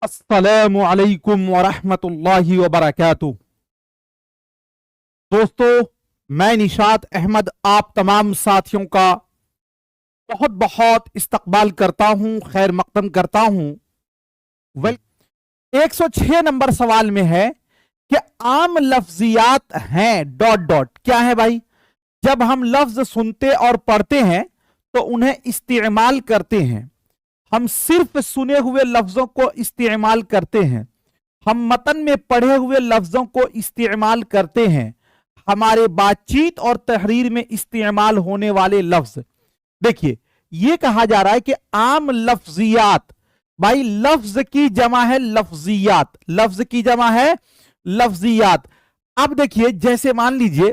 अस्सलामु अलैकुम वरहमतुल्लाहि वबरकातुह। दोस्तों, मैं निशात अहमद आप तमाम साथियों का बहुत बहुत इस्तकबाल करता हूं, खैर मकदम करता हूं। वेल, 106 नंबर सवाल में है कि आम लफ्जियात हैं डॉट डॉट। क्या है भाई? जब हम लफ्ज सुनते और पढ़ते हैं तो उन्हें इस्तेमाल करते हैं। हम सिर्फ सुने हुए लफ्जों को इस्तेमाल करते हैं। हम मतन में पढ़े हुए लफ्जों को इस्तेमाल करते हैं। हमारे बातचीत और तहरीर में इस्तेमाल होने वाले लफ्ज। देखिए, यह कहा जा रहा है कि आम लफ्जियात। भाई, लफ्ज की जमा है लफ्जियात, लफ्ज की जमा है लफ्जियात। अब देखिए, जैसे मान लीजिए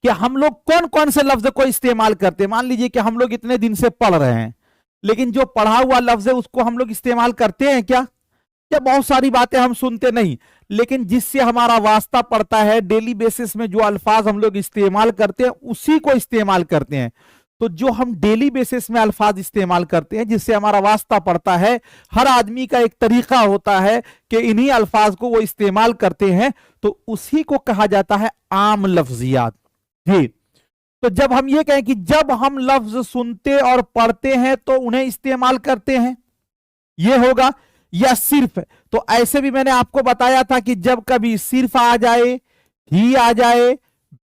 कि हम लोग कौन कौन से लफ्ज को इस्तेमाल करते हैं। मान लीजिए कि हम लोग इतने दिन से पढ़ रहे हैं, लेकिन जो पढ़ा हुआ लफ्ज है उसको हम लोग इस्तेमाल करते हैं क्या? क्या बहुत सारी बातें हम सुनते नहीं, लेकिन जिससे हमारा वास्ता पड़ता है, डेली बेसिस में जो अल्फाज हम लोग इस्तेमाल करते हैं उसी को इस्तेमाल करते हैं। तो जो हम डेली बेसिस में अल्फाज इस्तेमाल करते हैं, जिससे हमारा वास्ता पड़ता है, हर आदमी का एक तरीका होता है कि इन्हीं अल्फाज को वो इस्तेमाल करते हैं, तो उसी को कहा जाता है आम लफ्जियात। जी, तो जब हम ये कहें कि जब हम लफ्ज सुनते और पढ़ते हैं तो उन्हें इस्तेमाल करते हैं, ये होगा। या सिर्फ, तो ऐसे भी मैंने आपको बताया था कि जब कभी सिर्फ आ जाए, ही आ जाए,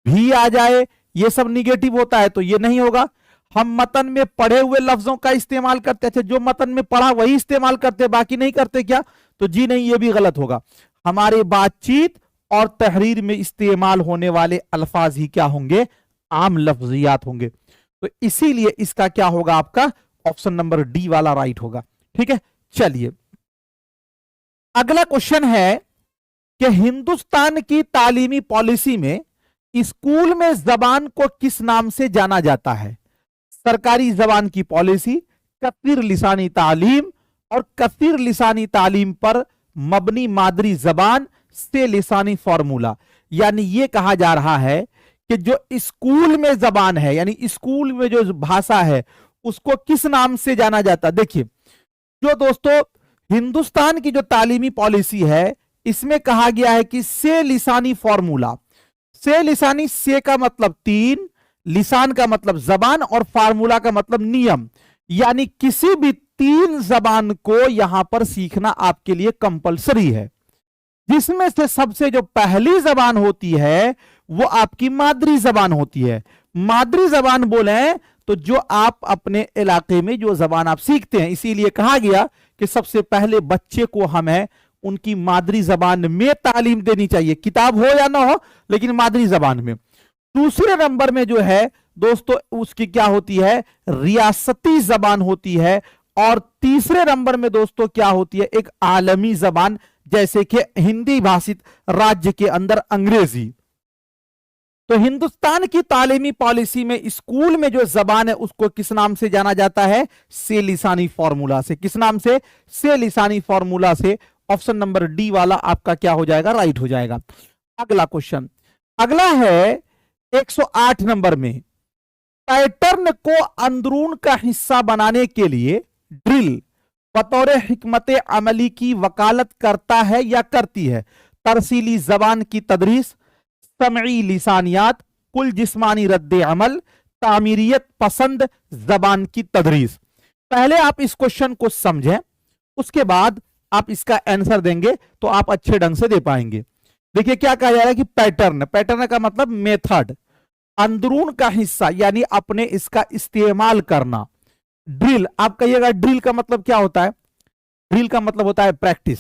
भी आ जाए, ये सब निगेटिव होता है, तो ये नहीं होगा। हम मतन में पढ़े हुए लफ्जों का इस्तेमाल करते थे, जो मतन में पढ़ा वही इस्तेमाल करते, बाकी नहीं करते क्या? तो जी नहीं, ये भी गलत होगा। हमारे बातचीत और तहरीर में इस्तेमाल होने वाले अल्फाज ही क्या होंगे? आम लफ्जियात होंगे। तो इसीलिए इसका क्या होगा? आपका ऑप्शन नंबर डी वाला राइट होगा। ठीक है, चलिए अगला क्वेश्चन है कि हिंदुस्तान की तालीमी पॉलिसी में स्कूल में जबान को किस नाम से जाना जाता है? सरकारी जबान की पॉलिसी, कसीर लिसानी तालीम और कसीर लिसानी तालीम पर मबनी मादरी जबान से लिसानी फॉर्मूला। यानी यह कहा जा रहा है कि जो स्कूल में जबान है, यानी स्कूल में जो भाषा है, उसको किस नाम से जाना जाता है। देखिए, जो दोस्तों हिंदुस्तान की जो तालीमी पॉलिसी है, इसमें कहा गया है कि से लिसानी फॉर्मूला। से लिसानी, से का मतलब तीन, लिसान का मतलब जबान और फार्मूला का मतलब नियम। यानी किसी भी तीन जबान को यहां पर सीखना आपके लिए कंपलसरी है, जिसमें से सबसे जो पहली जबान होती है वो आपकी मादरी जबान होती है। मादरी जबान बोले तो जो आप अपने इलाके में जो जबान आप सीखते हैं, इसीलिए कहा गया कि सबसे पहले बच्चे को हमें उनकी मादरी जबान में तालीम देनी चाहिए, किताब हो या ना हो, लेकिन मादरी जबान में। दूसरे नंबर में जो है दोस्तों, उसकी क्या होती है? रियासती जबान होती है। और तीसरे नंबर में दोस्तों क्या होती है? एक आलमी जबान, जैसे कि हिंदी भाषित राज्य के अंदर अंग्रेजी। तो हिंदुस्तान की तालीमी पॉलिसी में स्कूल में जो जबान है उसको किस नाम से जाना जाता है? से लिसानी फॉर्मूला से। किस नाम से? से लिसानी फॉर्मूला से। ऑप्शन नंबर डी वाला आपका क्या हो जाएगा? राइट हो जाएगा। अगला क्वेश्चन, अगला है 108 नंबर में, पैटर्न को अंदरून का हिस्सा बनाने के लिए ड्रिल बतौर हिकमत अमली की वकालत करता है या करती है? तरसीली जबान की तदरीस, समई लिसानियात, कुल जिस्मानी रद्द अमल, तामीरियत पसंद जबान की तदरीस। पहले आप इस क्वेश्चन को समझें, उसके बाद आप इसका आंसर देंगे तो आप अच्छे ढंग से दे पाएंगे। देखिए क्या कहा जा रहा है कि पैटर्न, पैटर्न का मतलब मेथड, अंदरून का हिस्सा यानी अपने इसका इस्तेमाल करना। ड्रिल, आप कहिएगा ड्रिल का मतलब क्या होता है? ड्रिल का मतलब होता है प्रैक्टिस।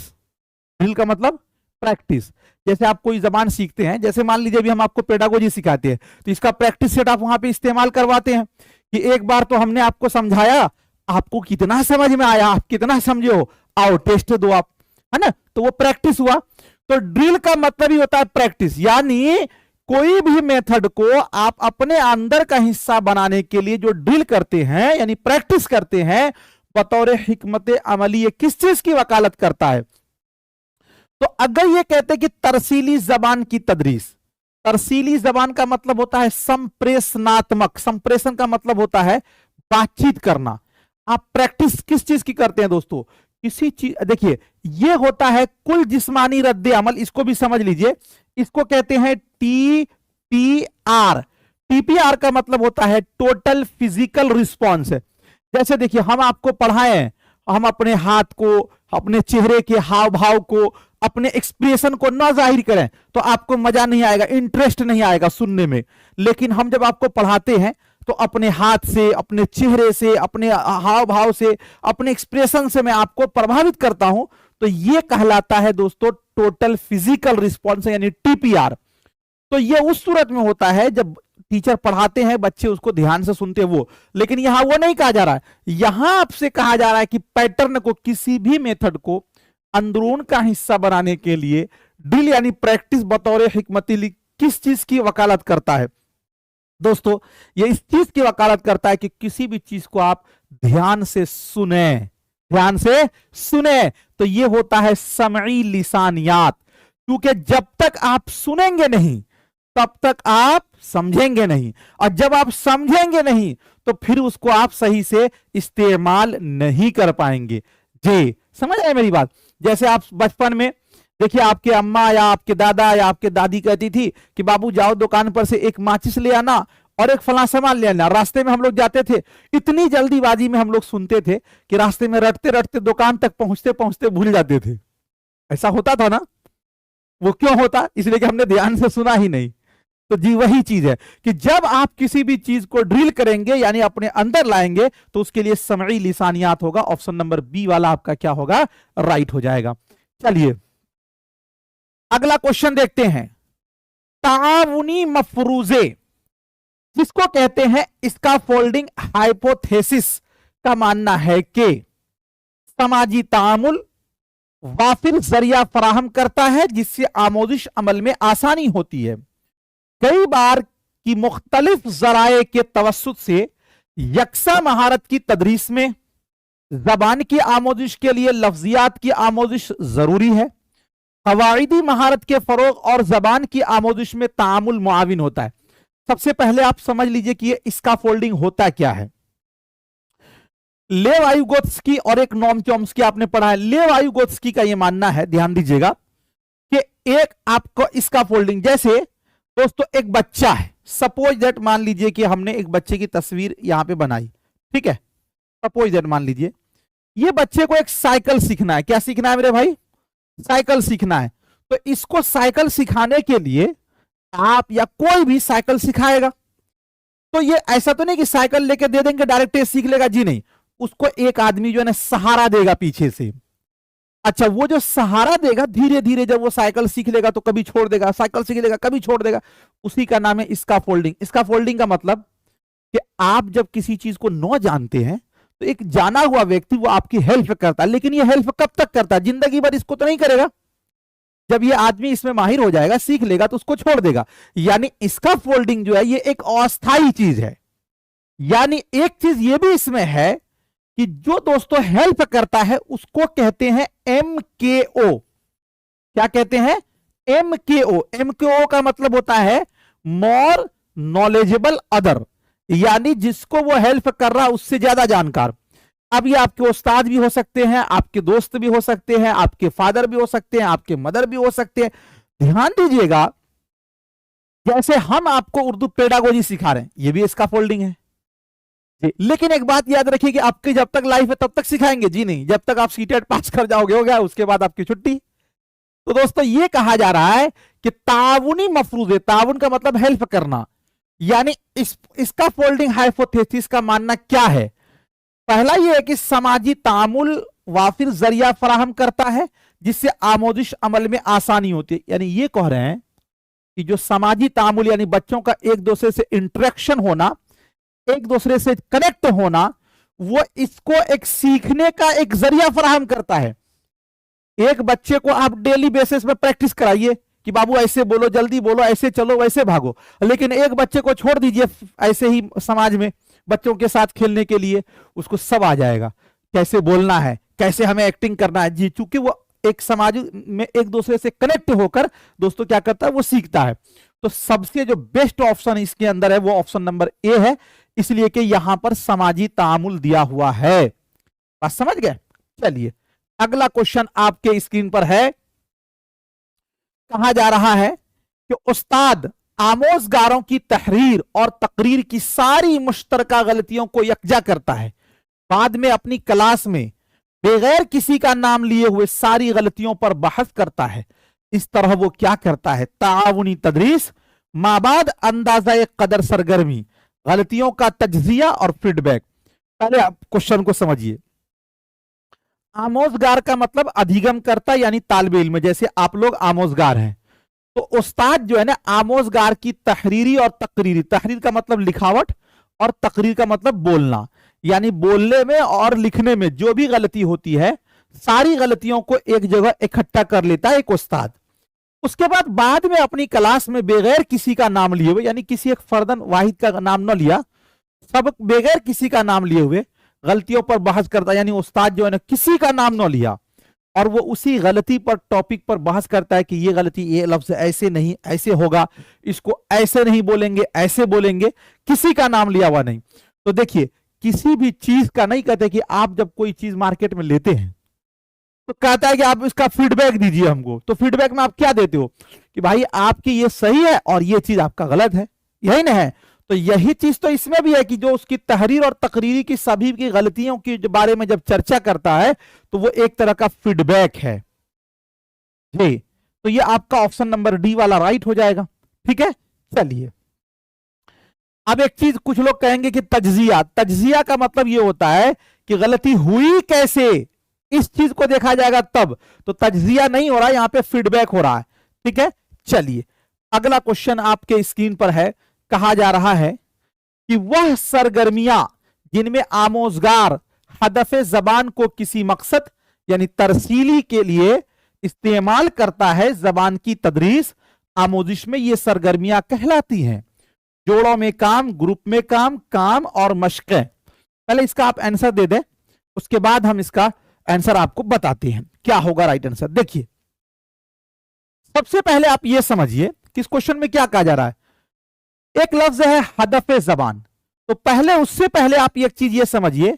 ड्रिल का मतलब प्रैक्टिस। जैसे आप कोई जबान सीखते हैं, जैसे मान लीजिए अभी हम आपको पेडागोजी सिखाते हैं, तो इसका प्रैक्टिस सेट आप वहां पे इस्तेमाल करवाते हैं कि एक बार तो हमने आपको समझाया, आपको कितना समझ में आया, आप कितना समझे हो, आओ टेस्ट दो आप, है ना? तो वो प्रैक्टिस हुआ। तो ड्रिल का मतलब ही होता है प्रैक्टिस, यानी कोई भी मेथड को आप अपने अंदर का हिस्सा बनाने के लिए जो ड्रिल करते हैं यानी प्रैक्टिस करते हैं, बतौर हिकमत अमली, ये किस चीज की वकालत करता है? तो अगर ये कहते हैं कि तरसीली जबान की तदरीस, तरसीली जबान का मतलब होता है संप्रेषणात्मक, संप्रेषण का मतलब होता है बातचीत करना। आप प्रैक्टिस किस चीज की करते हैं दोस्तों? किसी चीज, देखिए ये होता है कुल जिस्मानी रद्द अमल, इसको भी समझ लीजिए, इसको कहते हैं टीपीआर। टीपीआर का मतलब होता है टोटल फिजिकल रिस्पॉन्स। जैसे देखिए हम आपको पढ़ाए हैं, हम अपने हाथ को, अपने चेहरे के हाव भाव को, अपने एक्सप्रेशन को ना जाहिर करें तो आपको मजा नहीं आएगा, इंटरेस्ट नहीं आएगा सुनने में। लेकिन हम जब आपको पढ़ाते हैं तो अपने हाथ से, अपने चेहरे से, अपने हाव भाव से, अपने एक्सप्रेशन से मैं आपको प्रभावित करता हूं, तो ये कहलाता है दोस्तों टोटल फिजिकल रिस्पॉन्स यानी टीपीआर। तो ये उस सूरत में होता है जब टीचर पढ़ाते हैं, बच्चे उसको ध्यान से सुनते हैं वो। लेकिन यहां वो नहीं कहा जा रहा है, यहां आपसे कहा जा रहा है कि पैटर्न को, किसी भी मेथड को अंदरून का हिस्सा बनाने के लिए ड्रिल यानी प्रैक्टिस बतौर हिकमती किस चीज की वकालत करता है दोस्तों? ये इस चीज की वकालत करता है कि किसी भी चीज को आप ध्यान से सुने, ध्यान से सुने। तो ये होता है समई लिसानियात, क्योंकि जब तक आप सुनेंगे नहीं तब तक आप समझेंगे नहीं, और जब आप समझेंगे नहीं तो फिर उसको आप सही से इस्तेमाल नहीं कर पाएंगे। जी समझ आए मेरी बात? जैसे आप बचपन में देखिए, आपके अम्मा या आपके दादा या आपके दादी कहती थी कि बाबू जाओ दुकान पर से एक माचिस ले आना और एक फला सामान ले आना। रास्ते में हम लोग जाते थे, इतनी जल्दीबाजी में हम लोग सुनते थे कि रास्ते में रटते रटते दुकान तक पहुंचते पहुंचते भूल जाते थे। ऐसा होता था ना? वो क्यों होता? इसलिए कि हमने ध्यान से सुना ही नहीं। तो जी वही चीज है कि जब आप किसी भी चीज को ड्रिल करेंगे यानी अपने अंदर लाएंगे तो उसके लिए समई लिसानियात होगा। ऑप्शन नंबर बी वाला आपका क्या होगा? राइट हो जाएगा। चलिए अगला क्वेश्चन देखते हैं। ताउनी मफरूजे जिसको कहते हैं, इसका फोल्डिंग हाइपोथेसिस का मानना है कि समाजी तामुल वाफिर जरिया फराहम करता है जिससे आमोजिश अमल में आसानी होती है। कई बार की मुख्तलिफ जराए के तवस्सुत से यकसा महारत की तदरीस में जबान की आमोजिश के लिए लफ्जियात की आमोजिश जरूरी है। कवाइदी महारत के फरोग और जबान की आमोजिश में तामुल मुआविन होता है। सबसे पहले आप समझ लीजिए कि ये इसका फोल्डिंग होता क्या है। लेव वायुगोत्स्की और एक नॉम चॉम्स्की आपने पढ़ा है। लेव वायुगोत्स्की का ये मानना है, ध्यान दीजिएगा, कि एक आपको इसका फोल्डिंग, जैसे दोस्तों एक बच्चा है, सपोज दैट मान लीजिए कि हमने एक बच्चे की तस्वीर यहां पे बनाई, ठीक है। सपोज दैट मान लीजिए ये बच्चे को एक साइकिल सीखना है। क्या सीखना है मेरे भाई? साइकिल सीखना है। तो इसको साइकिल सिखाने के लिए आप या कोई भी साइकिल सिखाएगा, तो ये ऐसा तो नहीं कि साइकिल लेके दे देंगे डायरेक्ट ये सीख लेगा, जी नहीं। उसको एक आदमी जो है ना सहारा देगा पीछे से। अच्छा, वो जो सहारा देगा धीरे धीरे जब वो साइकिल सीख लेगा तो कभी छोड़ देगा, साइकिल सीख लेगा कभी छोड़ देगा, उसी का नाम है इसका फोल्डिंग। इसका फोल्डिंग का मतलब कि आप जब किसी चीज को न जानते हैं तो एक जाना हुआ व्यक्ति वो आपकी हेल्प करता है, लेकिन ये हेल्प कब तक करता है? जिंदगी भर इसको तो नहीं करेगा। जब ये आदमी इसमें माहिर हो जाएगा, सीख लेगा, तो उसको छोड़ देगा। यानी इसका फोल्डिंग जो है ये एक अस्थायी चीज है। यानी एक चीज ये भी इसमें है कि जो दोस्तों हेल्प करता है उसको कहते हैं MKO। क्या कहते हैं? MKO। MKO का मतलब होता है मोर नॉलेजेबल अदर, यानी जिसको वो हेल्प कर रहा है उससे ज्यादा जानकार। अब ये आपके उस्ताद भी हो सकते हैं, आपके दोस्त भी हो सकते हैं, आपके फादर भी हो सकते हैं, आपके मदर भी हो सकते हैं। ध्यान दीजिएगा, जैसे हम आपको उर्दू पेडागोजी सिखा रहे हैं, ये भी इसका फोल्डिंग है। लेकिन एक बात याद रखिए कि आपकी जब तक लाइफ है तब तक सिखाएंगे, जी नहीं। जब तक आप सीटेट पास कर जाओगे हो गया, उसके बाद आपकी छुट्टी। तो दोस्तों ये कहा जा रहा है कि ताउनी मफरूज है। ताउन का मतलब हेल्प करना, यानी इसका फोल्डिंग हाइपोथेसिस का मानना क्या है? पहला यह है कि समाजी तामुल वाफिर जरिया फराहम करता है जिससे आमोदिश अमल में आसानी होती है। यानी ये कह रहे हैं कि जो समाजी तामुल यानी बच्चों का एक दूसरे से इंटरेक्शन होना, एक दूसरे से कनेक्ट होना, वो इसको एक सीखने का एक जरिया फराहम करता है। एक बच्चे को आप डेली बेसिस पे प्रैक्टिस कराइए कि बाबू ऐसे बोलो, जल्दी बोलो, ऐसे चलो, वैसे भागो। लेकिन एक बच्चे को छोड़ दीजिए ऐसे ही समाज में बच्चों के साथ खेलने के लिए, उसको सब आ जाएगा, कैसे बोलना है, कैसे हमें एक्टिंग करना है, जी। चूंकि वो एक समाज में एक दूसरे से कनेक्ट होकर दोस्तों क्या करता है, वो सीखता है। तो सबसे जो बेस्ट ऑप्शन इसके अंदर है वो ऑप्शन नंबर ए है, इसलिए कि यहां पर समाजी तामुल दिया हुआ है। बात समझ गए? चलिए अगला क्वेश्चन आपके स्क्रीन पर है, कहा जा रहा है कि उस्ताद आमोजगारों की तहरीर और तकरीर की सारी मुश्तरका गलतियों को यकजा करता है, बाद में अपनी क्लास में बगैर किसी का नाम लिए हुए सारी गलतियों पर बहस करता है। इस तरह वो क्या करता है? ताउनी तदरीस माबाद अंदाजा कदर सरगर्मी, गलतियों का तज्जिया और फीडबैक। पहले आप क्वेश्चन को समझिए। आमोजगार का मतलब अधिगम करता यानी तालिब इल्म, जैसे आप लोग आमोजगार हैं, तो उस्ताद जो है ना आमोजगार की तहरीरी और तकरीरी, तहरीर का मतलब लिखावट और तकरीर का मतलब बोलना, यानी बोलने में और लिखने में जो भी गलती होती है सारी गलतियों को एक जगह इकट्ठा कर लेता है एक उस्ताद। उसके बाद में अपनी क्लास में बगैर किसी का नाम लिए हुए, यानी किसी एक फर्दन वाहिद का नाम न लिया, सब बगैर किसी का नाम लिए हुए गलतियों पर बहस करता है। यानी उस्ताद जो है ना किसी का नाम न लिया और वो उसी गलती पर टॉपिक पर बहस करता है कि ये गलती, ये लफ्ज ऐसे नहीं ऐसे होगा, इसको ऐसे नहीं बोलेंगे ऐसे बोलेंगे, किसी का नाम लिया हुआ नहीं। तो देखिए किसी भी चीज का नहीं कहते कि आप जब कोई चीज मार्केट में लेते हैं तो कहता है कि आप इसका फीडबैक दीजिए हमको, तो फीडबैक में आप क्या देते हो कि भाई आपकी ये सही है और ये चीज आपका गलत है, यही ना है। तो यही चीज तो इसमें भी है कि जो उसकी तहरीर और तकरीरी की सभी की गलतियों के बारे में जब चर्चा करता है तो वो एक तरह का फीडबैक है जी। तो ये आपका ऑप्शन नंबर डी वाला राइट हो जाएगा। ठीक है, चलिए अब एक चीज कुछ लोग कहेंगे कि तज्जिया, तज्जिया का मतलब ये होता है कि गलती हुई कैसे, इस चीज को देखा जाएगा तब। तो तज्जिया नहीं हो रहा है, यहां पे फीडबैक हो रहा है। ठीक है, चलिए अगला क्वेश्चन आपके स्क्रीन पर है। कहा जा रहा है कि वह सरगर्मियां जिनमें आमोजगार हदफ जबान को किसी मकसद यानी तरसीली के लिए इस्तेमाल करता है, जबान की तदरीस आमोजिश में ये सरगर्मियां कहलाती हैं। जोड़ों में काम, ग्रुप में काम, काम और मशक़ें। पहले इसका आप आंसर दे दें, उसके बाद हम इसका आंसर आपको बताते हैं क्या होगा राइट आंसर। देखिए सबसे पहले आप ये समझिए कि इस क्वेश्चन में क्या कहा जा रहा है। एक लफ्ज है हदफ जबान, तो पहले उससे पहले आप एक चीज ये समझिए,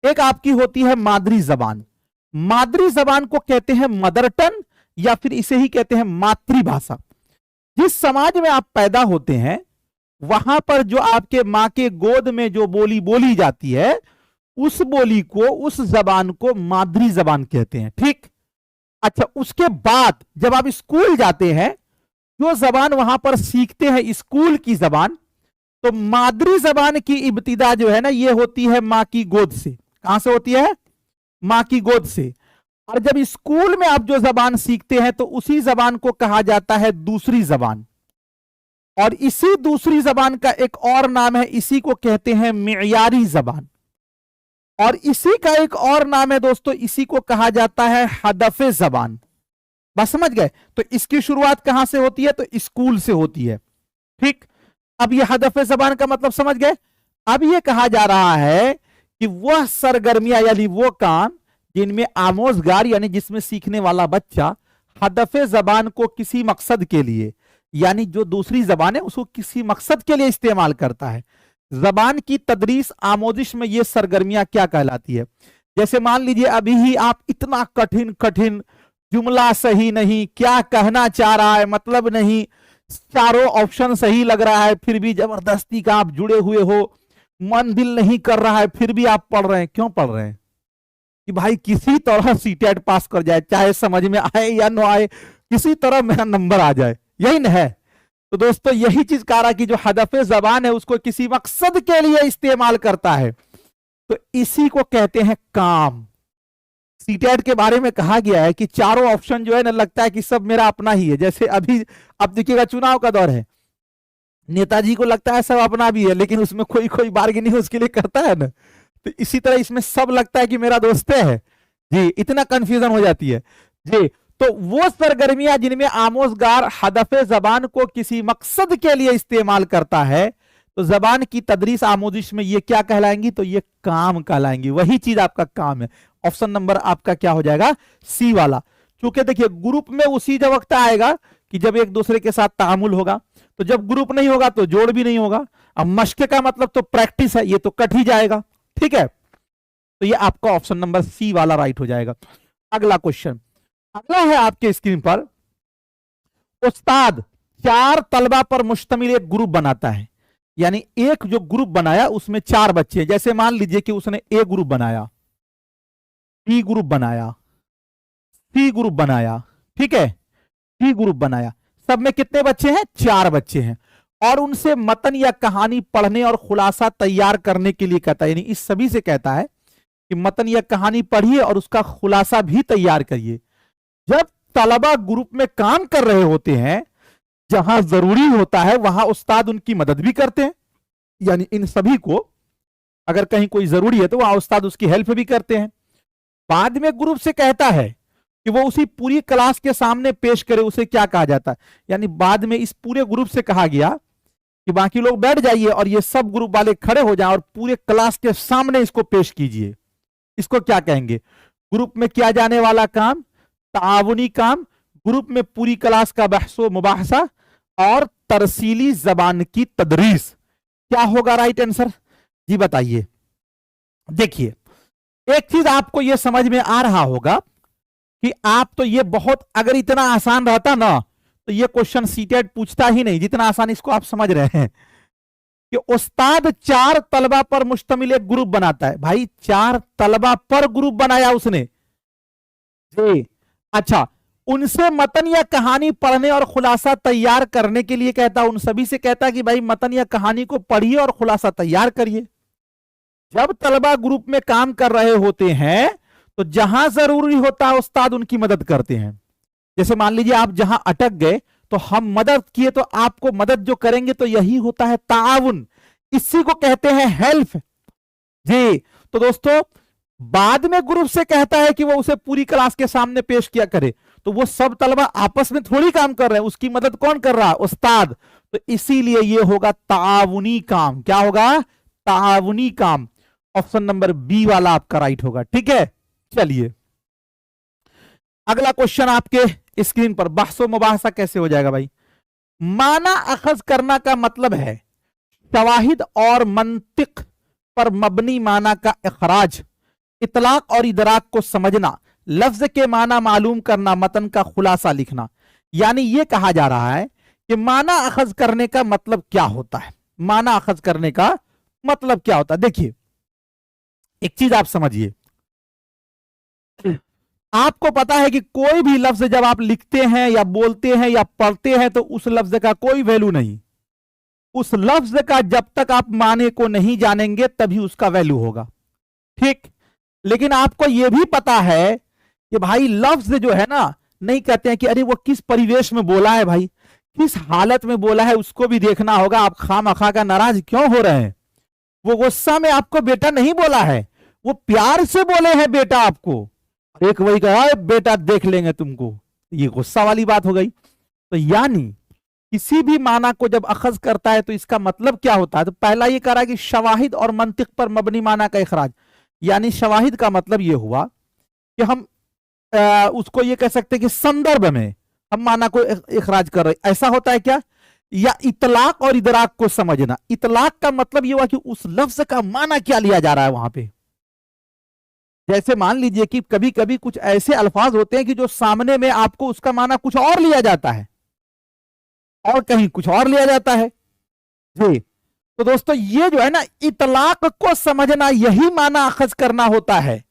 एक आपकी होती है मादरी जबान। मादरी जबान को कहते हैं मदर टंग या फिर इसे ही कहते हैं मातृभाषा। जिस समाज में आप पैदा होते हैं वहां पर जो आपके मां के गोद में जो बोली बोली जाती है उस बोली को, उस जबान को मादरी जबान कहते हैं। ठीक, अच्छा उसके बाद जब आप स्कूल जाते हैं जो जबान वहां पर सीखते हैं स्कूल की जबान, तो मादरी जबान की इब्तिदा जो है ना ये होती है मां की गोद से। कहां से होती है? मां की गोद से। और जब स्कूल में आप जो जबान सीखते हैं तो उसी जबान को कहा जाता है दूसरी जबान। और इसी दूसरी जबान का एक और नाम है, इसी को कहते हैं मियारी जबान। और इसी का एक और नाम है दोस्तों, इसी को कहा जाता है हदफ जबान। बस समझ गए? तो इसकी शुरुआत कहां से होती है? तो स्कूल से होती है। ठीक, अब ये हदफ जबान का मतलब समझ गए। अब ये कहा जा रहा है कि वह सरगर्मियां यानी वो काम जिनमें आमोजगार यानी जिसमें सीखने वाला बच्चा हदफ जबान को किसी मकसद के लिए, यानी जो दूसरी जबान है उसको किसी मकसद के लिए इस्तेमाल करता है। जबान की तदरीस आमोजिश में ये सरगर्मियां क्या कहलाती है? जैसे मान लीजिए अभी ही आप इतना कठिन कठिन जुमला सही नहीं, क्या कहना चाह रहा है मतलब नहीं, चारों ऑप्शन सही लग रहा है फिर भी जबरदस्ती का आप जुड़े हुए हो, मन दिल नहीं कर रहा है फिर भी आप पढ़ रहे हैं। क्यों पढ़ रहे हैं? कि भाई किसी तरह सीटेट पास कर जाए, चाहे समझ में आए या ना आए, किसी तरह मेरा नंबर आ जाए, यही न है। तो दोस्तों यही चीज कह रहा कि जो हदफ जबान है उसको किसी मकसद के लिए इस्तेमाल करता है, तो इसी को कहते हैं काम। सीटेट के बारे में कहा गया है कि चारों ऑप्शन जो है ना लगता है कि सब मेरा अपना ही है। जैसे अभी अब देखिएगा चुनाव का दौर है, नेताजी को लगता है सब अपना भी है लेकिन उसमें कोई कोई बार्गेनिंग उसके लिए करता है ना, तो इसी तरह इसमें सब लगता है कि मेरा दोस्त है जी, इतना कंफ्यूजन हो जाती है जी। तो वो सरगर्मियां जिनमें आमोजगार हदफ जबान को किसी मकसद के लिए इस्तेमाल करता है, तो जबान की तदरीस आमोजिश में ये क्या कहलाएंगी? तो ये काम कहलाएंगी। वही चीज आपका काम है। ऑप्शन नंबर आपका क्या हो जाएगा? सी वाला। क्योंकि देखिए ग्रुप में उसी जब वक्त आएगा कि जब एक दूसरे के साथ तामुल होगा, तो जब ग्रुप नहीं होगा तो जोड़ भी नहीं होगा। अब मश्क का मतलब तो प्रैक्टिस है, ये तो कट ही जाएगा। ठीक है, तो ये आपका ऑप्शन नंबर सी वाला राइट हो जाएगा। अगला क्वेश्चन, अगला है आपके स्क्रीन पर, उस्ताद 4 तलबा पर मुश्तमिल एक ग्रुप बनाता है, यानी एक जो ग्रुप बनाया उसमें 4 बच्चे, जैसे मान लीजिए कि उसने ए ग्रुप बनाया, बी ग्रुप बनाया, सी ग्रुप बनाया, ठीक है, डी ग्रुप बनाया, सब में कितने बच्चे हैं? 4 बच्चे हैं, और उनसे मतन या कहानी पढ़ने और खुलासा तैयार करने के लिए कहता है, यानी इस सभी से कहता है कि मतन या कहानी पढ़िए और उसका खुलासा भी तैयार करिए। जब तलबा ग्रुप में काम कर रहे होते हैं, जहां जरूरी होता है वहां उस्ताद उनकी मदद भी करते हैं, यानी इन सभी को अगर कहीं कोई जरूरी है तो वहां उस्ताद उसकी हेल्प भी करते हैं। बाद में ग्रुप से कहता है कि वो उसी पूरी क्लास के सामने पेश करे, उसे क्या कहा जाता है? यानी बाद में इस पूरे ग्रुप से कहा गया कि बाकी लोग बैठ जाइए और ये सब ग्रुप वाले खड़े हो जाएं और पूरे क्लास के सामने इसको पेश कीजिए, इसको क्या कहेंगे? ग्रुप में किया जाने वाला काम, ताआवुनी काम, ग्रुप में पूरी क्लास का बहसो मुबाहसा और तरसीली जबान की तदरीस। क्या होगा राइट आंसर? जी बताइए। देखिए, एक चीज आपको यह समझ में आ रहा होगा कि आप तो ये बहुत, अगर इतना आसान रहता ना तो ये क्वेश्चन सीटेट पूछता ही नहीं, जितना आसान इसको आप समझ रहे हैं कि उस्ताद 4 तलबा पर मुश्तमिल एक ग्रुप बनाता है। भाई 4 तलबा पर ग्रुप बनाया उसने जी। अच्छा, उनसे मतन या कहानी पढ़ने और खुलासा तैयार करने के लिए कहता, उन सभी से कहता कि भाई मतन या कहानी को पढ़िए और खुलासा तैयार करिए। जब तलबा ग्रुप में काम कर रहे होते हैं तो जहां जरूरी होता है उस्ताद उनकी मदद करते हैं। जैसे मान लीजिए आप जहां अटक गए तो हम मदद किए, तो आपको मदद जो करेंगे तो यही होता है ताउन, इसी को कहते हैं हेल्प जी। तो दोस्तों, बाद में ग्रुप से कहता है कि वो उसे पूरी क्लास के सामने पेश किया करे, तो वो सब तलबा आपस में थोड़ी काम कर रहे हैं, उसकी मदद कौन कर रहा है? उस्ताद। तो इसीलिए ये होगा ताउनी काम। क्या होगा? ताउनी काम। ऑप्शन नंबर बी वाला आपका राइट होगा, ठीक है। चलिए अगला क्वेश्चन आपके स्क्रीन पर, बहसो मुबाहसा कैसे हो जाएगा भाई? माना अखज करना का मतलब है शवाहिद और मंतिक पर मबनी माना का इखराज, इतलाक और इदराक को समझना, लफ्ज के माना मालूम करना, मतन का खुलासा लिखना। यानी यह कहा जा रहा है कि माना अखज करने का मतलब क्या होता है। माना अखज करने का मतलब क्या होता है? देखिए, एक चीज आप समझिए, आपको पता है कि कोई भी लफ्ज जब आप लिखते हैं या बोलते हैं या पढ़ते हैं तो उस लफ्ज का कोई वैल्यू नहीं। उस लफ्ज का जब तक आप माने को नहीं जानेंगे तभी उसका वैल्यू होगा, ठीक। लेकिन आपको यह भी पता है कि भाई लफ्ज जो है ना, नहीं कहते हैं कि अरे वो किस परिवेश में बोला है, भाई किस हालत में बोला है उसको भी देखना होगा। आप खामखा का नाराज क्यों हो रहे हैं? वो गुस्सा में आपको बेटा नहीं बोला है, वो प्यार से बोले हैं बेटा आपको। एक वही कहा बेटा देख लेंगे तुमको, ये गुस्सा वाली बात हो गई। तो यानी किसी भी माना को जब अखज करता है तो इसका मतलब क्या होता है? तो पहला ये कह रहा है कि शवाहिद और मंतिक पर मबनी माना का इखराज, यानी शवाहिद का मतलब ये हुआ कि हम उसको ये कह सकते हैं कि संदर्भ में हम माना को इखराज कर रहे। ऐसा होता है क्या? या इतलाक और इदराक को समझना। इतलाक का मतलब ये हुआ कि उस लफ्ज का माना क्या लिया जा रहा है वहां पे। जैसे मान लीजिए कि कभी कभी कुछ ऐसे अल्फाज होते हैं कि जो सामने में आपको उसका माना कुछ और लिया जाता है और कहीं कुछ और लिया जाता है जी। तो दोस्तों, ये जो है ना, इतलाक को समझना यही माना अखज करना होता है,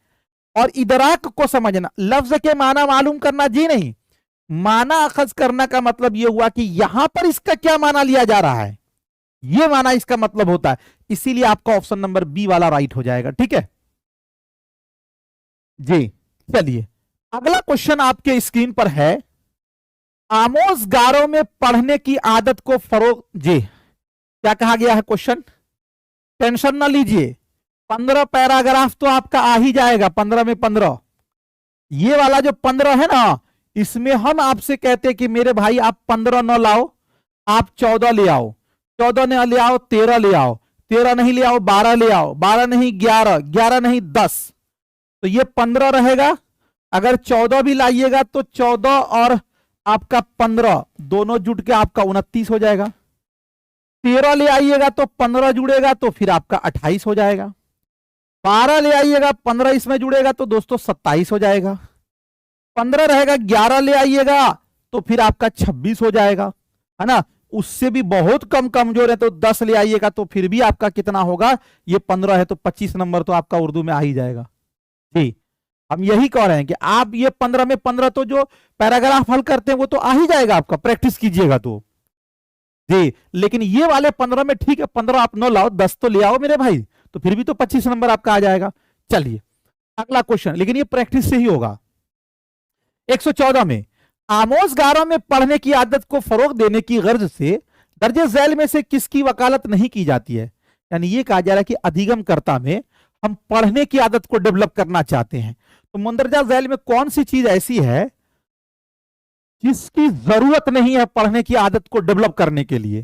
और इदराक को समझना, लफ्ज के माना मालूम करना जी नहीं। माना अखज करना का मतलब यह हुआ कि यहां पर इसका क्या माना लिया जा रहा है, यह माना इसका मतलब होता है। इसीलिए आपका ऑप्शन नंबर बी वाला राइट हो जाएगा, ठीक है जी। चलिए अगला क्वेश्चन आपके स्क्रीन पर है, आमोजगारों में पढ़ने की आदत को फरोग जी। क्या कहा गया है क्वेश्चन? टेंशन ना लीजिए, 15 पैराग्राफ तो आपका आ ही जाएगा। 15 में 15, ये वाला जो 15 है ना, इसमें हम आपसे कहते हैं कि मेरे भाई आप 15 न लाओ, आप 14 ले आओ, 14 न ले आओ 13 ले आओ, 13 नहीं ले आओ 12 ले आओ, 12 नहीं 11, 11 नहीं 10, तो ये 15 रहेगा। अगर 14 भी लाइएगा तो 14 और आपका 15 दोनों जुट के आपका 29 हो जाएगा। 13 ले आइएगा तो 15 जुड़ेगा तो फिर आपका 28 हो जाएगा। 12 ले आइएगा 15 इसमें जुड़ेगा तो दोस्तों 27 हो जाएगा। 15 रहेगा, 11 ले आइएगा तो फिर आपका 26 हो जाएगा, है ना। उससे भी बहुत कम कमजोर है तो 10 ले आइएगा तो फिर भी आपका कितना होगा, ये 15 है तो 25 नंबर तो आपका उर्दू में आ ही जाएगा जी। हम यही कह रहे हैं कि आप ये 15 में 15 तो जो पैराग्राफ हल करते हैं वो तो आ ही जाएगा आपका, प्रैक्टिस कीजिएगा तो जी। लेकिन ये वाले 15 में ठीक है, 15 आप 9 लाओ, 10 तो ले आओ मेरे भाई, तो फिर भी तो 25 नंबर आपका आ जाएगा। चलिए अगला क्वेश्चन, लेकिन ये प्रैक्टिस से ही होगा। 114 में आमोज़गारों में पढ़ने की आदत को फरोग देने की गर्ज से दर्जे झैल में से किसकी वकालत नहीं की जाती है। यानी ये कहा जा रहा है कि अधिगमकर्ता में हम पढ़ने की आदत को डेवलप करना चाहते हैं, तो मुंदरजा झैल में कौन सी चीज ऐसी है जिसकी जरूरत नहीं है पढ़ने की आदत को डेवलप करने के लिए,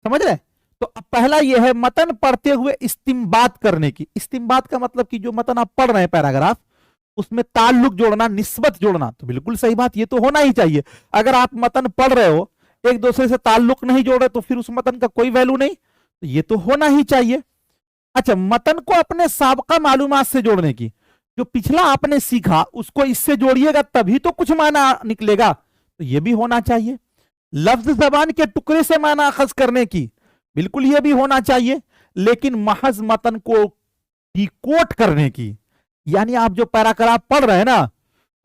समझ रहे। तो अब पहला यह है मतन पढ़ते हुए इस्तिंबात करने की। इस्तिंबात का मतलब कि जो मतन आप पढ़ रहे हैं पैराग्राफ, उसमें ताल्लुक जोड़ना, निस्बत जोड़ना, तो बिल्कुल सही बात, ये तो होना ही चाहिए। अगर आप मतन पढ़ रहे हो, एक दूसरे से ताल्लुक नहीं जोड़ रहे, तो फिर उस मतन का कोई वैल्यू नहीं, तो ये तो होना ही चाहिए। अच्छा, मतन को अपने साबका मालूमात से जोड़ने की, जो पिछला आपने सीखा उसको इससे जोड़िएगा तभी तो कुछ माना निकलेगा, तो ये भी होना चाहिए। लफ्ज जबान के टुकड़े से माना अखज करने की, बिल्कुल ये भी होना चाहिए। लेकिन महज मतन को डिकोड करने की, यानी आप जो पैराग्राफ पढ़ रहे हैं ना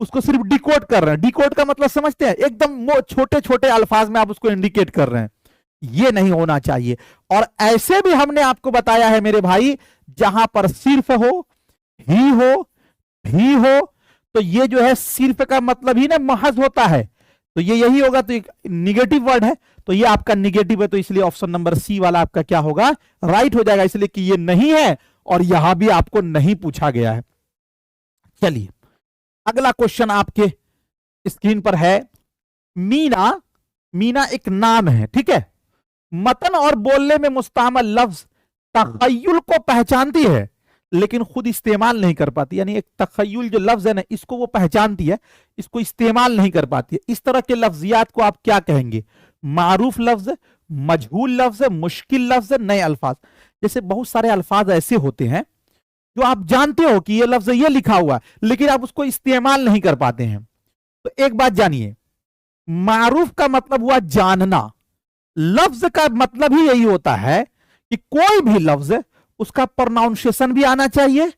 उसको सिर्फ डिकोड कर रहे हैं। डिकोड का मतलब समझते हैं, एकदम छोटे छोटे अल्फाज में आप उसको इंडिकेट कर रहे हैं, ये नहीं होना चाहिए। और ऐसे भी हमने आपको बताया है मेरे भाई, जहां पर सिर्फ हो, ही हो, भी हो, तो ये जो है सिर्फ का मतलब ही ना महज होता है, तो ये यही होगा, तो एक निगेटिव वर्ड है, तो ये आपका निगेटिव है, तो इसलिए ऑप्शन नंबर सी वाला आपका क्या होगा, राइट हो जाएगा, इसलिए कि ये नहीं है और यहां भी आपको नहीं पूछा गया है। चलिए अगला क्वेश्चन आपके स्क्रीन पर है। मीना, मीना एक नाम है, ठीक है। मतन और बोलने में मुस्तामल लफ्ज तखय्युल को पहचानती है लेकिन खुद इस्तेमाल नहीं कर पाती। यानी एक तखय्युल जो लफ्ज है ना, इसको वो पहचानती है, इसको इस्तेमाल नहीं कर पाती है। इस तरह के लफ्जियात को आप क्या कहेंगे, मारूफ लफ्ज, मजहूल लफ्ज, मुश्किल लफ्ज, नए अल्फाज। जैसे बहुत सारे अल्फाज ऐसे होते हैं जो आप जानते हो कि ये लफ्ज ये लिखा हुआ है, लेकिन आप उसको इस्तेमाल नहीं कर पाते हैं। तो एक बात जानिए, मारूफ का मतलब हुआ जानना, लफ्ज का मतलब ही यही होता है कि कोई भी लफ्ज उसका प्रोनाउंसिएशन भी आना चाहिए,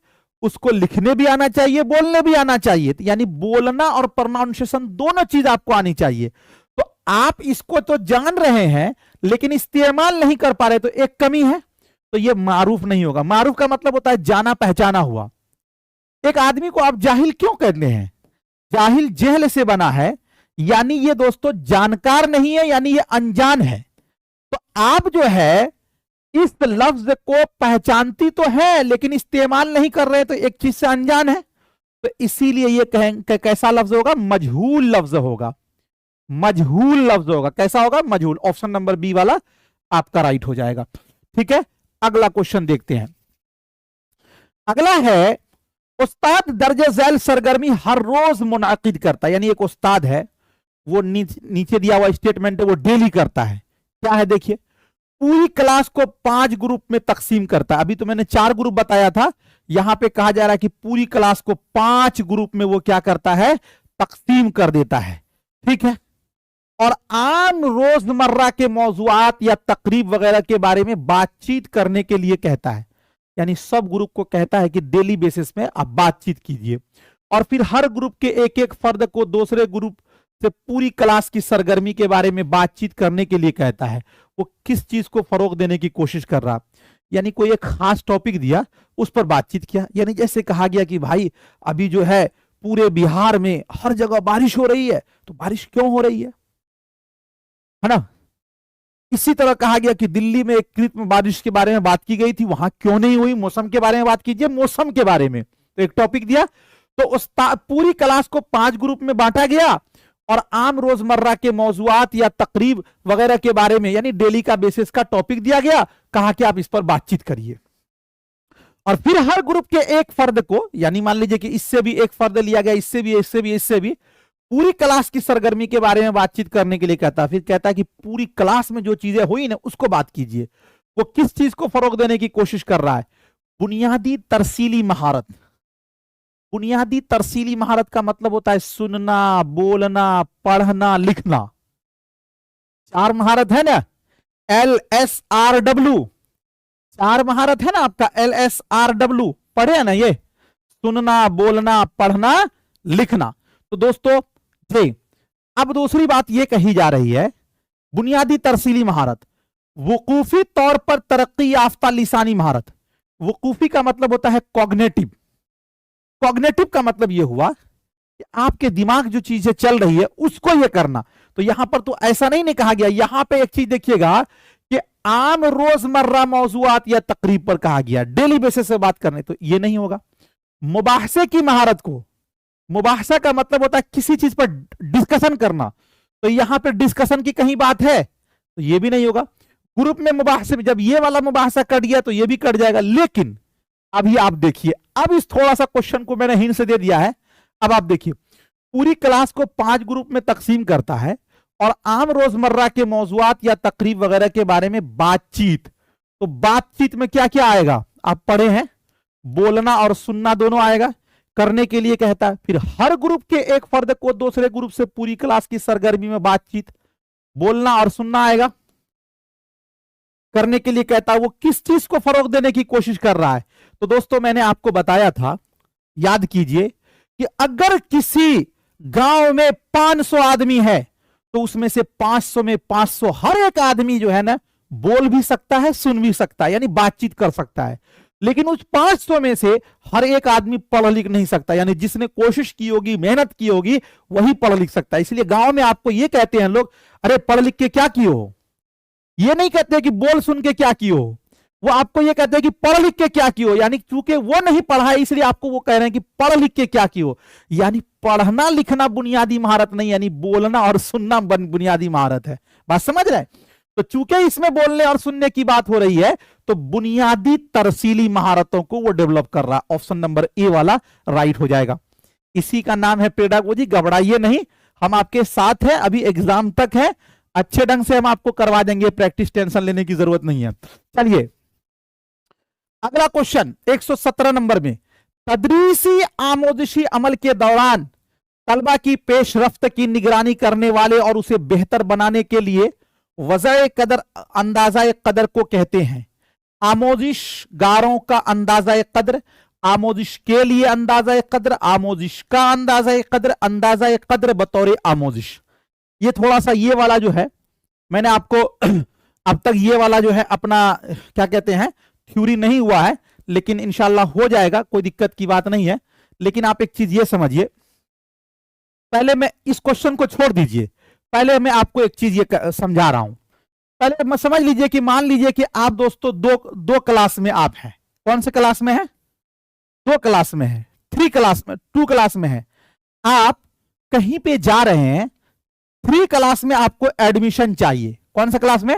उसको लिखने भी आना चाहिए, बोलने भी आना चाहिए। यानी बोलना और प्रोनाउंसिएशन दोनों चीज आपको आनी चाहिए। तो आप इसको तो जान रहे हैं लेकिन इस्तेमाल नहीं कर पा रहे, तो एक कमी है, तो ये मारूफ नहीं होगा। मारूफ का मतलब होता है जाना पहचाना हुआ। एक आदमी को आप जाहिल क्यों कहते हैं, जाहिल जेहल से बना है, यानी ये दोस्तों जानकार नहीं है, यानी ये अनजान है। तो आप जो है इस लफ्ज को पहचानती तो है लेकिन इस्तेमाल नहीं कर रहे, तो एक चीज से अनजान है, तो इसीलिए ये कहें कैसा लफ्ज होगा, मजहूल लफ्ज होगा, मजहूल लफ्ज होगा। कैसा होगा, मजहूल। ऑप्शन नंबर बी वाला आपका राइट हो जाएगा, ठीक है। अगला क्वेश्चन देखते हैं। अगला है, उस्ताद दर्जे झैल सरगर्मी हर रोज मुनाकिद करता है। यानी एक उस्ताद है, वो नीचे दिया हुआ स्टेटमेंट है, वो डेली करता है। क्या है देखिए, पूरी क्लास को 5 ग्रुप में तकसीम करता है। अभी तो मैंने 4 ग्रुप बताया था, यहां पे कहा जा रहा है कि पूरी क्लास को 5 ग्रुप में वो क्या करता है, तकसीम कर देता है, ठीक है। और आम रोजमर्रा के मौजूआत या तकरीब वगैरह के बारे में बातचीत करने के लिए कहता है। यानी सब ग्रुप को कहता है कि डेली बेसिस में आप बातचीत कीजिए। और फिर हर ग्रुप के एक एक फर्द को दूसरे ग्रुप से पूरी क्लास की सरगर्मी के बारे में बातचीत करने के लिए कहता है। वो किस चीज को फरोग देने की कोशिश कर रहा, यानी कोई एक खास टॉपिक दिया, उस पर बातचीत किया। यानी जैसे कहा गया कि भाई अभी जो है पूरे बिहार में हर जगह बारिश हो रही है, तो बारिश क्यों हो रही है ना। इसी तरह कहा गया कि दिल्ली में एक कृत्रिम बारिश के बारे में बात की गई थी, वहां क्यों नहीं हुई, मौसम के बारे में बात कीजिए, मौसम के बारे में। तो एक टॉपिक दिया, तो उस पूरी क्लास को 5 ग्रुप में बांटा गया और आम रोजमर्रा के मौजूआत या तकरीब वगैरह के बारे में, यानी डेली का बेसिस का टॉपिक दिया गया, कहा कि आप इस पर बातचीत करिए। और फिर हर ग्रुप के एक फर्द को, यानी मान लीजिए कि इससे भी एक फर्द लिया गया, इससे भी, इससे भी, इससे भी, पूरी क्लास की सरगर्मी के बारे में बातचीत करने के लिए कहता है। फिर कहता है कि पूरी क्लास में जो चीजें हुई ना उसको बात कीजिए। वो किस चीज को फरोग देने की कोशिश कर रहा है, बुनियादी तरसीली महारत, बुनियादी तरसीली महारत का मतलब होता है सुनना, बोलना, पढ़ना, लिखना। 4 महारत है ना, LSRW, 4 महारत है ना आपका LSRW, पढ़े है ना ये, सुनना, बोलना, पढ़ना, लिखना। तो दोस्तों जी, अब दूसरी बात ये कही जा रही है, बुनियादी तरसीली महारत, वकूफी तौर पर तरक्की याफ्ता लिसानी महारत। वकूफी का मतलब होता है कॉग्निटिव। कॉग्निटिव का मतलब यह हुआ कि आपके दिमाग जो चीजें चल रही है उसको ये करना। तो यहां पर तो ऐसा नहीं कहा गया, यहां पे एक चीज देखिएगा कि आम रोजमर्रा मौजूआत या तकरीब पर कहा गया, डेली बेसिस से बात करने, तो ये नहीं होगा। मुबाहसे की महारत को, मुबाहसा का मतलब होता है किसी चीज पर डिस्कशन करना, तो यहां पे डिस्कशन की कहीं बात है तो ये भी नहीं होगा। ग्रुप में मुबाहसे में जब ये वाला मुबाहसा कट गया तो ये भी कट जाएगा। लेकिन अभी आप देखिए, अब इस थोड़ा सा क्वेश्चन को मैंने हिंट से दे दिया है। अब आप देखिए, पूरी क्लास को 5 ग्रुप में तकसीम करता है और आम रोजमर्रा के मौजूआत या तकरीब वगैरह के बारे में बातचीत। तो बातचीत में क्या क्या आएगा आप पढ़े हैं, बोलना और सुनना दोनों आएगा, करने के लिए कहता है। फिर हर ग्रुप के एक फर्द को दूसरे ग्रुप से पूरी क्लास की सरगर्मी में बातचीत, बोलना और सुनना आएगा। करने के लिए कहता है वो किस चीज को फरोग देने की कोशिश कर रहा है। तो दोस्तों मैंने आपको बताया था, याद कीजिए कि अगर किसी गांव में 500 आदमी है तो उसमें से 500 में 500 हर एक आदमी जो है ना बोल भी सकता है, सुन भी सकता है, यानी बातचीत कर सकता है। लेकिन उस 500 में से हर एक आदमी पढ़ लिख नहीं सकता, यानी जिसने कोशिश की होगी, मेहनत की होगी, वही पढ़ लिख सकता है। इसलिए गांव में आपको ये कहते हैं लोग, अरे पढ़ लिख के क्या किए हो, ये नहीं कहते कि बोल सुन के क्या किए हो, वो आपको ये कहते हैं कि पढ़ लिख के क्या किए हो। यानी चूंकि वो नहीं पढ़ा है इसलिए आपको वो कह रहे हैं कि पढ़ लिख के क्या किए हो। यानी पढ़ना लिखना बुनियादी महारत नहीं, यानी बोलना और सुनना बुनियादी महारत है। बात समझ रहे हैं? तो चूंकि इसमें बोलने और सुनने की बात हो रही है तो बुनियादी तरसीली महारतों को वो डेवलप कर रहा है। ऑप्शन नंबर ए वाला राइट हो जाएगा। इसी का नाम है पेडागोजी। घबराइए नहीं, हम आपके साथ हैं, अभी एग्जाम तक है, अच्छे ढंग से हम आपको करवा देंगे, प्रैक्टिस, टेंशन लेने की जरूरत नहीं है। चलिए अगला क्वेश्चन 117 नंबर में, तदरीसी आमोदिशी अमल के दौरान तलबा की पेशरफ्त की निगरानी करने वाले और उसे बेहतर बनाने के लिए वज़ा कदर, अंदाजा कदर को कहते हैं। आमोजिश गारों का अंदाजा कदर, आमोजिश के लिए अंदाजा कदर, आमोजिश का अंदाजा कदर बतौर आमोजिश। ये थोड़ा सा ये वाला जो है मैंने आपको अब तक ये वाला जो है अपना क्या कहते हैं थ्योरी नहीं हुआ है, लेकिन इंशाल्लाह हो जाएगा, कोई दिक्कत की बात नहीं है। लेकिन आप एक चीज ये समझिए, पहले मैं इस क्वेश्चन को छोड़ दीजिए, पहले मैं आपको एक चीज ये समझा रहा हूं। पहले मैं समझ लीजिए कि मान लीजिए कि आप दोस्तों दो क्लास में आप हैं। कौन से क्लास में है? 2 क्लास में है, 2 क्लास में है। आप कहीं पे जा रहे हैं, 3 क्लास में आपको एडमिशन चाहिए। कौन सा क्लास में?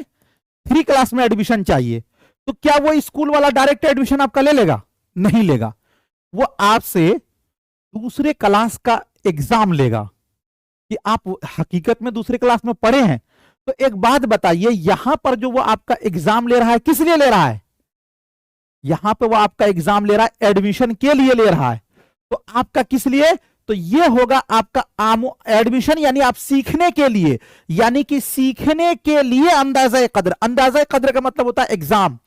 3 क्लास में एडमिशन चाहिए। तो क्या वो स्कूल वाला डायरेक्ट एडमिशन आपका ले लेगा? नहीं लेगा, वो आपसे दूसरे क्लास का एग्जाम लेगा कि आप हकीकत में दूसरे क्लास में पढ़े हैं। तो एक बात बताइए, यहां पर जो वो आपका एग्जाम ले रहा है किस लिए ले रहा है? यहां पे वो आपका एग्जाम ले रहा है एडमिशन के लिए ले रहा है। तो आपका किस लिए? तो ये होगा आपका एडमिशन, यानी आप सीखने के लिए, यानी कि सीखने के लिए अंदाजा कदर। अंदाजा कदर का मतलब होता है एग्जाम,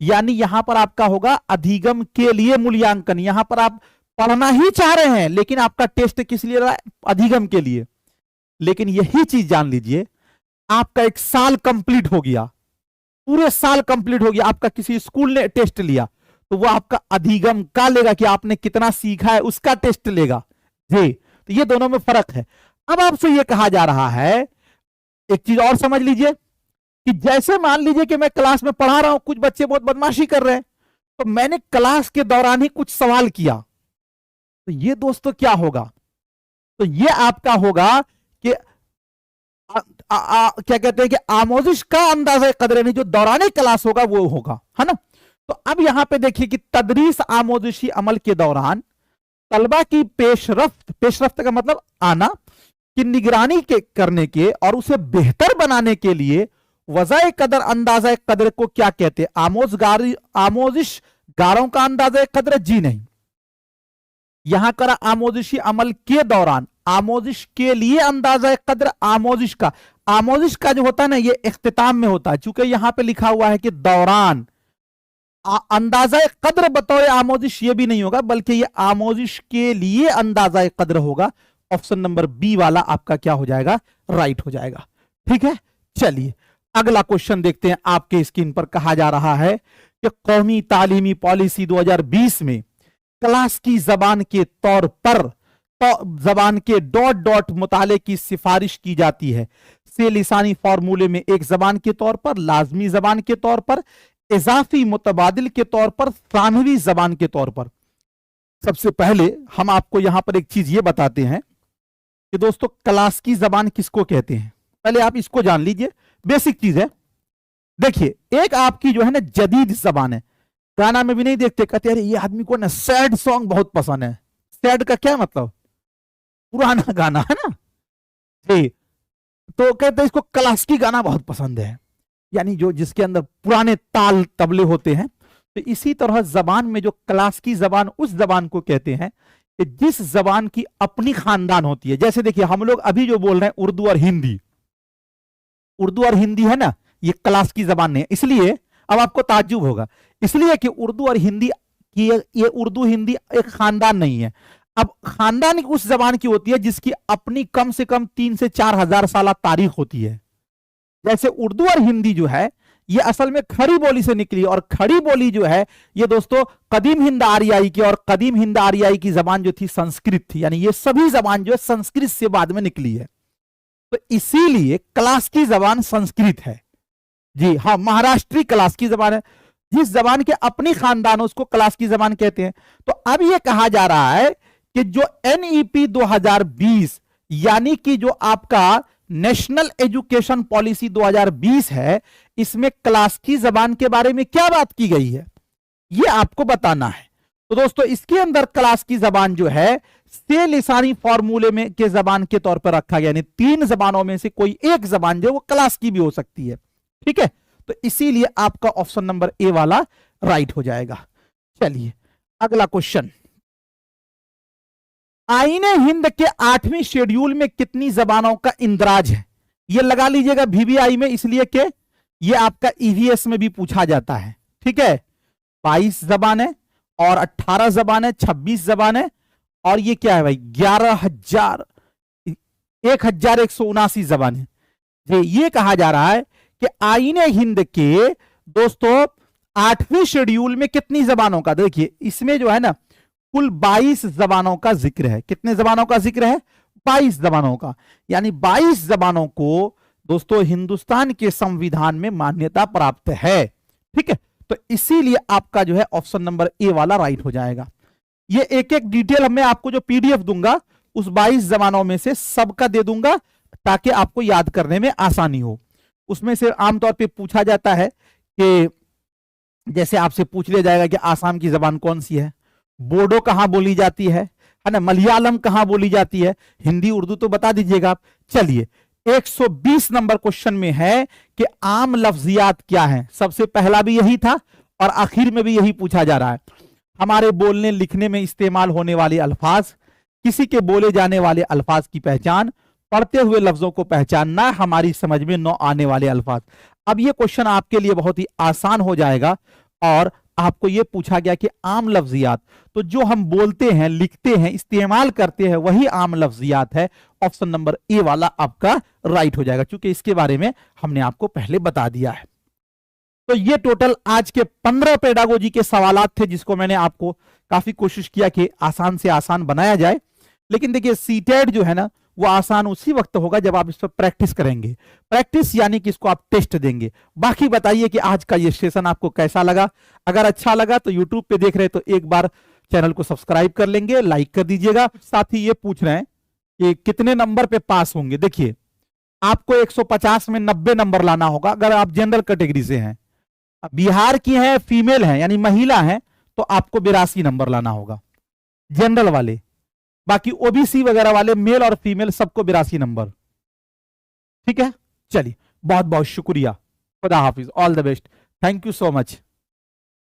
यानी यहां पर आपका होगा अधिगम के लिए मूल्यांकन। यहां पर आप पढ़ना ही चाह रहे हैं लेकिन आपका टेस्ट किस लिए रहा है? अधिगम के लिए। लेकिन यही चीज जान लीजिए, आपका 1 साल कंप्लीट हो गया, पूरे साल कंप्लीट हो गया, आपका किसी स्कूल ने टेस्ट लिया तो वो आपका अधिगम का लेगा कि आपने कितना सीखा है उसका टेस्ट लेगा जी। तो ये दोनों में फर्क है। अब आपसे ये कहा जा रहा है, एक चीज और समझ लीजिए कि जैसे मान लीजिए कि मैं क्लास में पढ़ा रहा हूं, कुछ बच्चे बहुत बदमाशी कर रहे हैं, तो मैंने क्लास के दौरान ही कुछ सवाल किया, तो ये दोस्तों क्या होगा? तो ये आपका होगा कि क्या कहते हैं कि आमोजिश का अंदाजा कदर, यानी जो दौरान क्लास होगा वो होगा, है ना। तो अब यहां पे देखिए कि तदरीस आमोजिशी अमल के दौरान तलबा की पेशरफ्त का मतलब आना की निगरानी करने के और उसे बेहतर बनाने के लिए वज़ाए कदर, अंदाजा कदर को क्या कहते हैं? आमोजिश गारों का अंदाजा कदर? जी नहीं, यहां करा आमोजिशी अमल के दौरान, आमोजिश के लिए अंदाजा कद्र, आमोजिश का जो होता है ना ये इख्तिताम में होता है, चूंकि यहां पे लिखा हुआ है कि दौरान, अंदाजा कद्र बतौर आमोजिश ये भी नहीं होगा, बल्कि ये आमोजिश के लिए अंदाजा कद्र होगा। ऑप्शन नंबर बी वाला आपका क्या हो जाएगा, राइट हो जाएगा। ठीक है, चलिए अगला क्वेश्चन देखते हैं। आपके स्क्रीन पर कहा जा रहा है कि कौमी तालीमी पॉलिसी 2020 में क्लास की जबान के तौर पर तो जबान के डॉट डॉट मुताले की सिफारिश की जाती है। से लिसानी फार्मूले में एक जबान के तौर पर, लाजमी जबान के तौर पर, इजाफी मुतबादिल के तौर पर, सानवी जबान के तौर पर। सबसे पहले हम आपको यहां पर एक चीज ये बताते हैं कि दोस्तों क्लास की जबान किसको कहते हैं। पहले आप इसको जान लीजिए, बेसिक चीज है। देखिए, एक आपकी जो है ना जदीद जबान है, गाना में भी नहीं देखते, कहते अरे ये आदमी को ना सैड सॉन्ग बहुत पसंद है। सैड का क्या मतलब, पुराना गाना है ना जी, तो कहते हैं इसको क्लासिकी गाना बहुत पसंद है, यानी जो जिसके अंदर पुराने ताल तबले होते हैं। तो इसी तरह जबान में जो क्लासिकी जबान उस जबान को कहते हैं कि जिस जबान की अपनी खानदान होती है। जैसे देखिए हम लोग अभी जो बोल रहे हैं उर्दू और हिंदी, उर्दू और हिंदी है ना, ये क्लासिकी जबान नहीं है। इसलिए अब आपको ताज्जुब होगा, इसलिए कि उर्दू और हिंदी की ये उर्दू हिंदी एक खानदान नहीं है। अब खानदान उस जबान की होती है जिसकी अपनी कम से कम 3 से 4 हजार साल तारीख होती है। जैसे उर्दू और हिंदी जो है ये असल में खड़ी बोली से निकली, और खड़ी बोली जो है ये दोस्तों कदीम हिंद आर्याई की, और कदीम हिंद आर्याई की जबान जो थी संस्कृत थी, यानी ये सभी जबान जो है संस्कृत से बाद में निकली है। तो इसीलिए क्लास की जबान संस्कृत है जी हाँ, महाराष्ट्री क्लास की जबान है। जिस जबान के अपनी खानदान है उसको क्लास की जबान कहते हैं। तो अब यह कहा जा रहा है कि जो NEP 2020 यानी कि जो आपका नेशनल एजुकेशन पॉलिसी 2020 है, इसमें क्लास की जबान के बारे में क्या बात की गई है ये आपको बताना है। तो दोस्तों इसके अंदर क्लास की जबान जो है से लिसानी फॉर्मूले में के जबान के तौर पर रखा गया, यानी 3 जबानों में से कोई एक जबान जो वो क्लास की भी हो सकती है। ठीक है, तो इसीलिए आपका ऑप्शन नंबर ए वाला राइट हो जाएगा। चलिए अगला क्वेश्चन, आईने हिंद के 8वें शेड्यूल में कितनी जबानों का इंदराज है। यह लगा लीजिएगा VVI में, इसलिए कि यह आपका EVS में भी पूछा जाता है। ठीक है, 22 जबान है और 18 जबान है, 26 जबान है, और ये क्या है भाई 11,179 जबान है जी। ये कहा जा रहा है कि आईने हिंद के दोस्तों 8वें शेड्यूल में कितनी जबानों का, देखिए इसमें जो है ना कुल 22 जबानों का जिक्र है। कितने जबानों का जिक्र है, 22 जबानों का, यानी 22 जबानों को दोस्तों हिंदुस्तान के संविधान में मान्यता प्राप्त है। ठीक है, तो इसीलिए आपका जो है ऑप्शन नंबर ए वाला राइट हो जाएगा। ये एक एक डिटेल मैं आपको जो PDF दूंगा उस 22 जबानों में से सबका दे दूंगा ताकि आपको याद करने में आसानी हो। उसमें से आमतौर पे पूछा जाता है कि जैसे आपसे पूछ लिया जाएगा कि आसाम की जबान कौन सी है, बोडो कहां बोली जाती है ना, मलयालम कहां बोली जाती है, हिंदी उर्दू तो बता दीजिएगा आप। चलिए 120 नंबर क्वेश्चन में है कि आम लफ्जियात क्या हैं। सबसे पहला भी यही था और आखिर में भी यही पूछा जा रहा है। हमारे बोलने लिखने में इस्तेमाल होने वाले अल्फाज, किसी के बोले जाने वाले अल्फाज की पहचान, पढ़ते हुए लफ्जों को पहचानना, हमारी समझ में न आने वाले अल्फाज। अब ये क्वेश्चन आपके लिए बहुत ही आसान हो जाएगा, और आपको ये पूछा गया कि आम लफ्जियात, तो जो हम बोलते हैं, लिखते हैं, इस्तेमाल करते हैं वही आम लफ्जियात है। ऑप्शन नंबर ए वाला आपका राइट हो जाएगा, क्योंकि इसके बारे में हमने आपको पहले बता दिया है। तो ये टोटल आज के 15 पेडागोजी के सवालात थे, जिसको मैंने आपको काफी कोशिश किया कि आसान से आसान बनाया जाए। लेकिन देखिए सीटेट जो है ना वो आसान उसी वक्त होगा जब आप इस पर प्रैक्टिस करेंगे। प्रैक्टिस यानी कि इसको आप टेस्ट देंगे। बाकी बताइए कि आज का ये सेशन आपको कैसा लगा। अगर अच्छा लगा तो यूट्यूब पे देख रहे तो एक बार चैनल को सब्सक्राइब कर लेंगे, लाइक कर दीजिएगा। साथ ही ये पूछ रहे हैं कि कितने नंबर पे पास होंगे। देखिए आपको 150 में 90 नंबर लाना होगा अगर आप जनरल कैटेगरी से हैं। बिहार की है, फीमेल है यानी महिला है, तो आपको 82 नंबर लाना होगा जनरल वाले। बाकी OBC वगैरह वाले मेल और फीमेल सबको 82 नंबर। ठीक है, चलिए बहुत बहुत शुक्रिया। खुदा हाफिज, all the best, thank you so much.